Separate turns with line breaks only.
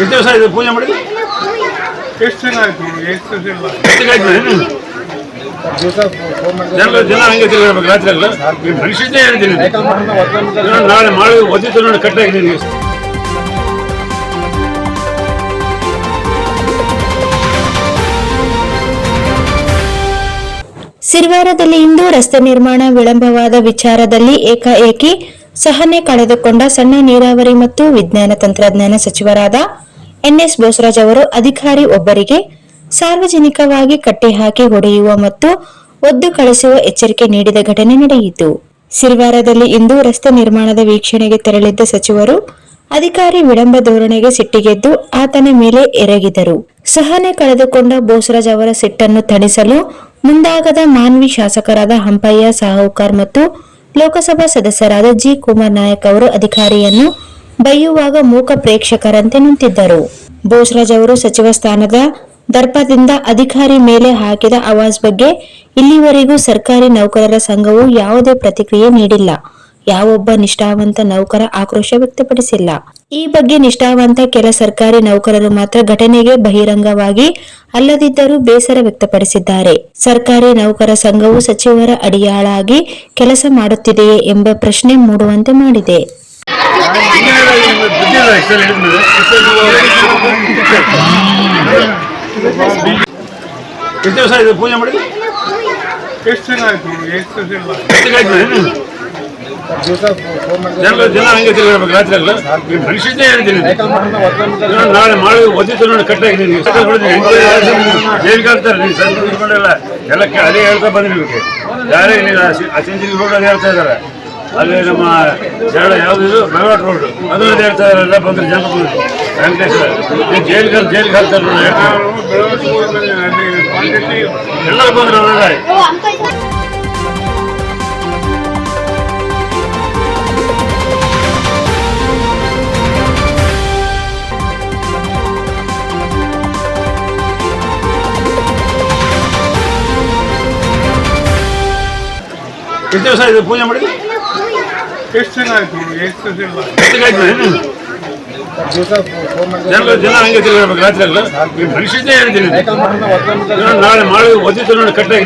ಎಷ್ಟು ದಿವಸ ಆಯ್ತು ಪೂಜೆ ಮಾಡಿ?
ಎಷ್ಟು ದಿನ ಆಯ್ತು? ಎಷ್ಟು ದಿನ
ಜನ ಹಂಗೆ ತಿರ್ಗಬೇಕು ರಾತ್ರಿ ಅಲ್ಲ. ಮನುಷ್ಯದ್ದೇ ಹೇಳ್ತೀನಿ, ನಾಳೆ ಮಾಡಿ ಒದ್ದಿತ್ತು ನೋಡಿ ಕಟ್ಟಾಗಿದ್ದೀನಿ.
ಸಿರವಾರದಲ್ಲಿ ಇಂದು ರಸ್ತೆ ನಿರ್ಮಾಣ ವಿಳಂಬವಾದ ವಿಚಾರದಲ್ಲಿ ಏಕಾಏಕಿ ಸಹನೆ ಕಳೆದುಕೊಂಡ ಸಣ್ಣ ನೀರಾವರಿ ಮತ್ತು ವಿಜ್ಞಾನ ತಂತ್ರಜ್ಞಾನ ಸಚಿವರಾದ ಎನ್ಎಸ್ ಬೋಸರಾಜ್ ಅವರು ಅಧಿಕಾರಿ ಒಬ್ಬರಿಗೆ ಸಾರ್ವಜನಿಕವಾಗಿ ಕಟ್ಟಿಹಾಕಿ ಹೊಡೆಯುವ ಮತ್ತು ಒದ್ದು ಕಳಿಸುವ ಎಚ್ಚರಿಕೆ ನೀಡಿದ ಘಟನೆ ನಡೆಯಿತು. ಸಿರವಾರದಲ್ಲಿ ಇಂದು ರಸ್ತೆ ನಿರ್ಮಾಣದ ವೀಕ್ಷಣೆಗೆ ತೆರಳಿದ್ದ ಸಚಿವರು ಅಧಿಕಾರಿ ವಿಳಂಬ ಧೋರಣೆಗೆ ಸಿಟ್ಟಿಗೆದ್ದು ಆತನ ಮೇಲೆ ಎರಗಿದರು. ಸಹನೆ ಕಳೆದುಕೊಂಡ ಬೋಸರಾಜ್ ಅವರ ಸಿಟ್ಟನ್ನು ತಣಿಸಲು ಮುಂದಾಗದ ಮಾನ್ವಿ ಶಾಸಕರಾದ ಹಂಪಯ್ಯ ಸಾಹುಕಾರ್ ಮತ್ತು ಲೋಕಸಭಾ ಸದಸ್ಯರಾದ ಜಿ ಕುಮಾರ್ ನಾಯಕ್ ಅವರು ಅಧಿಕಾರಿಯನ್ನು ಬೈಯುವಾಗ ಮೂಕ ಪ್ರೇಕ್ಷಕರಂತೆ ನಿಂತಿದ್ದರು. ಬೋಸರಾಜ್ ಅವರು ಸಚಿವ ಸ್ಥಾನದ ದರ್ಪದಿಂದ ಅಧಿಕಾರಿ ಮೇಲೆ ಹಾಕಿದ ಆವಾಜ್ ಬಗ್ಗೆ ಇಲ್ಲಿವರೆಗೂ ಸರ್ಕಾರಿ ನೌಕರರ ಸಂಘವು ಯಾವುದೇ ಪ್ರತಿಕ್ರಿಯೆ ನೀಡಿಲ್ಲ. ಯಾವೊಬ್ಬ ನಿಷ್ಠಾವಂತ ನೌಕರ ಆಕ್ರೋಶ ವ್ಯಕ್ತಪಡಿಸಿಲ್ಲ. ಈ ಬಗ್ಗೆ ನಿಷ್ಠಾವಂತ ಕೆಲ ಸರ್ಕಾರಿ ನೌಕರರು ಮಾತ್ರ ಘಟನೆಗೆ ಬಹಿರಂಗವಾಗಿ ಅಲ್ಲದಿದ್ದರೂ ಬೇಸರ ವ್ಯಕ್ತಪಡಿಸಿದ್ದಾರೆ. ಸರ್ಕಾರಿ ನೌಕರ ಸಂಘವು ಸಚಿವರ ಅಡಿಯಾಳಾಗಿ ಕೆಲಸ ಮಾಡುತ್ತಿದೆಯೇ ಎಂಬ ಪ್ರಶ್ನೆ ಮೂಡುವಂತೆ ಮಾಡಿದೆ.
ಎಷ್ಟು ದಿವಸ ಆಯ್ತು ಪೂಜೆ ಮಾಡಿ?
ಎಷ್ಟು ದಿನ ಆಯ್ತು? ಎಷ್ಟು ದಿನ
ಜನ ಹಂಗೆ ತಿರ್ಗಬೇಕು ರಾತ್ರಿ ಅಲ್ಲ. ಮನುಷ್ಯದ್ದೇ ಹೇಳ್ತೀನಿ, ನಾಳೆ ಮಾಡಿ ಒದ್ದಿತ್ತು ನೋಡಿ ಕಟ್ಟಾಗಿದ್ದೀನಿ. ಜೈಲಿಗೆ ಹಾಕ್ತಾರೆ. ನೀವು ಸರಿ ತಿಳ್ಕೊಂಡಿಲ್ಲ ಎಲ್ಲ ಅದೇ ಹೇಳ್ತಾ ಬಂದಿರ್ಬೇಕು. ಯಾರೇ ಅಚೆಂಜಿಗೆ ರೋಡ್ ಅದೇ ಹೇಳ್ತಾ ಇದ್ದಾರೆ. ಅಲ್ಲಿ ನಮ್ಮ ಯಾವ್ದು ಬೆಳವಾಟ ರೋಡ್ ಅದು ಅದೇ ಹೇಳ್ತಾ ಇದ್ದಾರೆ. ಎಲ್ಲ ಬಂದ್ರೆ ಜನ ವೆಂಕಟೇಶ್ವರ ಜೈಲಿಗೆ ಹಾಕ್ತಾರೆ. ಎಲ್ಲರೂ ಬಂದ್ರೆ ಅವರೆಲ್ಲ ಎಷ್ಟು ದಿವಸ ಆಯ್ತು ಪೂಜೆ ಮಾಡಿ?
ಎಷ್ಟು ದಿನ ಆಯ್ತು? ಎಷ್ಟು ದಿನ
ಜನ ಹಂಗೆ ತಿರ್ಗಬೇಕು ರಾತ್ರಿ ಅಲ್ಲ. ಮನುಷ್ಯದ್ದೇ ಹೇಳ್ತೀನಿ, ನಾಳೆ ಮಾಡಿ ಒದ್ದಿತ್ತು ನೋಡಿ ಕಟ್ಟಾಗಿದ್ದೀನಿ.